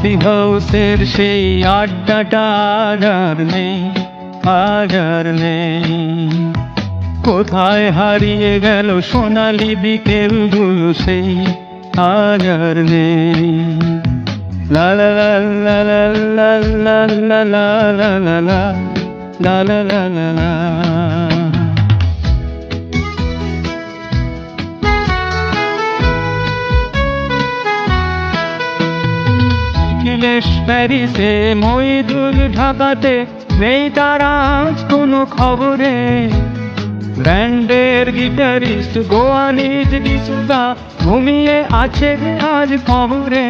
Coffee হাউসের সেই আড্ডাটা আর নেই, আর নেই। কোথায় হারিয়ে গেল সোনালি বিকেলগুলো সেই আর নেই। লা লা লা লা লা লা লা লা লা লা লা লা লা লা লা লা। প্যারিসে মইদুল ঢাকাতে নেই তার আজ কোনো খবরে। ব্র্যান্ডের গিটারিস্ট গোয়ানিজ ডিসুজা ঘুমিয়ে আছে আজ খবরে।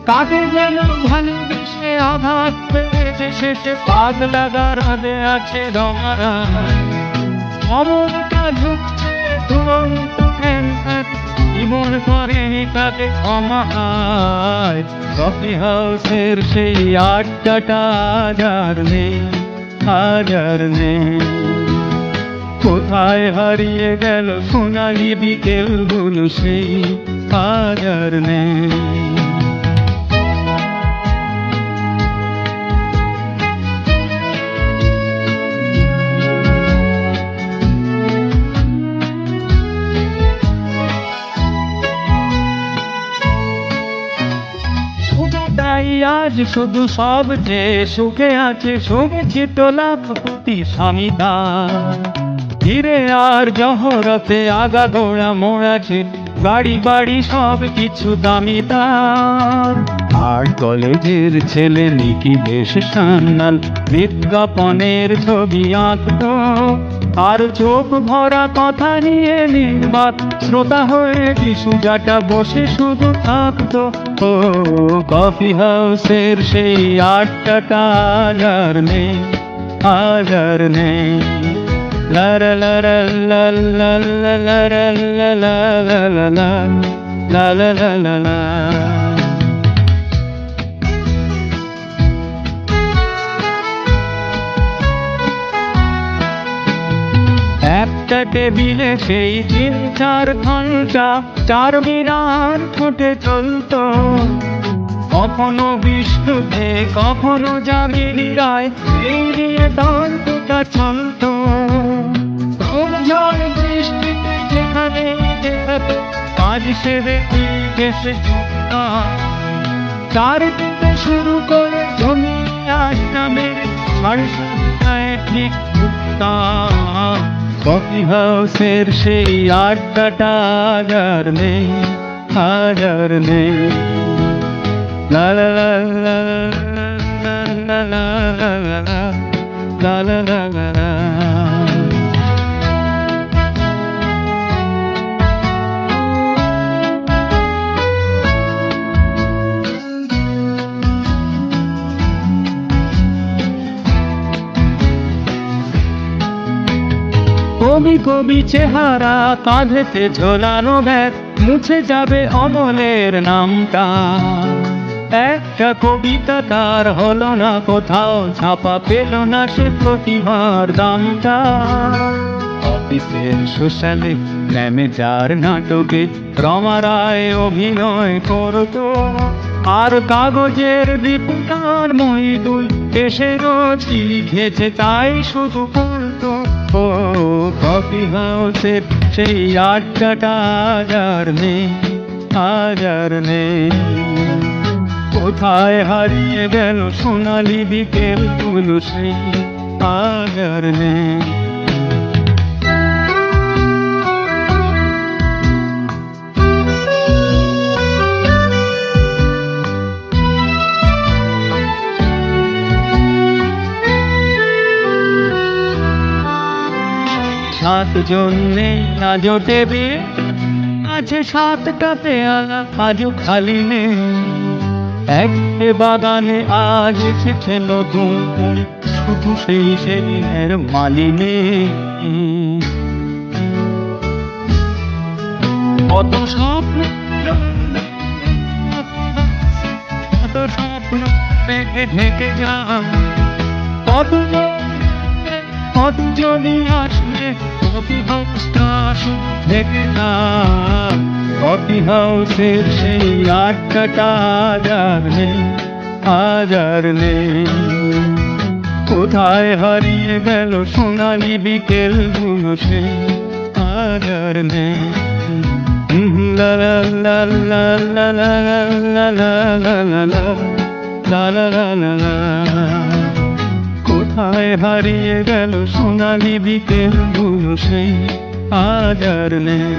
কাকে যেন ভালোবেসে আঘাত পেয়েছে শেষে পাগলা গারাদে আছে রমারা। খবরটা ঝুঁকছে দুরন্ত ক্যান্সার, জীবন করেনি তাকে ক্ষমায়। কফি হাউসের সেই আড্ডাটা আর নেই, আর নেই। কোথায় হারিয়ে গেল সোনালি বিকেলগুলো সেই আর নেই। আজ শুধু সব যে সুখে আছে শুনেছি তো লাখপতি স্বামীদা। ধীরে আর জহরতে আগা গোড়া মোড়াছে, বাড়ি বাড়ি সব কিছু দামিদার। আর কলেজের ছেলে নিকি বেশ সান্নাল, বিজ্ঞাপনের ছবি আঁকত। আর চোখ ভরা কথা নিয়ে নির্বাক শ্রোতা হয়ে সুজাটা বসে শুধু থাকতো। ও কফি হাউসের সেই আড্ডাটা আর নেই, আর নেই। লা লা লা লা লা লা লা লা লা লা লা লা লা লা লা লা। একটা টেবিলে সেই 3-4 ঘন্টা চার বিরাট ফুটে চলতো। কখনো বিষ্ণুতে কখনো যামিনী রায়, এই নিয়ে তর্কটা চলতো। ঝড় বৃষ্টিতে যেখানে যেতে কাজ সেরে এসে যুক্তা। চারদিকে শুরু করে জমি আসামের সাড়ে ঠিক যুক্তা। কফি হাউসের সেই আড্ডাটা আর নেই, আর নেই। লা লা লা লা লা লা লা লা লা লা লা। কবি কবি চেহারা কাঁধেতে ঝোলানো ব্যাগ, মুছে যাবে অমলের নামটা। একটা কবিতা তার হলো না কোথাও ছাপা, পেল না সে প্রতিভার দামটা। অফিসের সোশ্যালে গ্রামে যার নাটকে রমা রায় অভিনয় করতো। আর কাগজের রিপোর্টার মইদুল এসে রোজ লিখেছে তাই শুধু পড়তো। ও কফি হাউসের সেই আড্ডাটা আর নেই, আর নেই। কোথায় হারিয়ে গেল সোনালি বিকেলগুলো সেই আর নেই। সাতজন নেই আজও টেবিল আছে, 7টা পেয়ালা আজও খালি নেই। একটা বাগানে আজ এসেছে নতুন ফুল, শুধু সেই সেদিনের মালিনী। কত স্বপ্ন কত স্বপ্ন ঢেকে ঢেকে যাও, কত যদি আসলে কফি হাউসটা আসুক থেকে না, কফি হাউসের সেই আড্ডাটা আজ আর নেই, আজ আর নেই। কোথায় হারিয়ে গেল সোনালি বিকেল গুলো সে, আজ আর নেই। লা লা লা লা লা লা লা লা লা লা লা লা লা লা লা লা। কোথায় হারিয়ে গেল সোনালি বিকেল গুলো সেই, আজ আর নেই।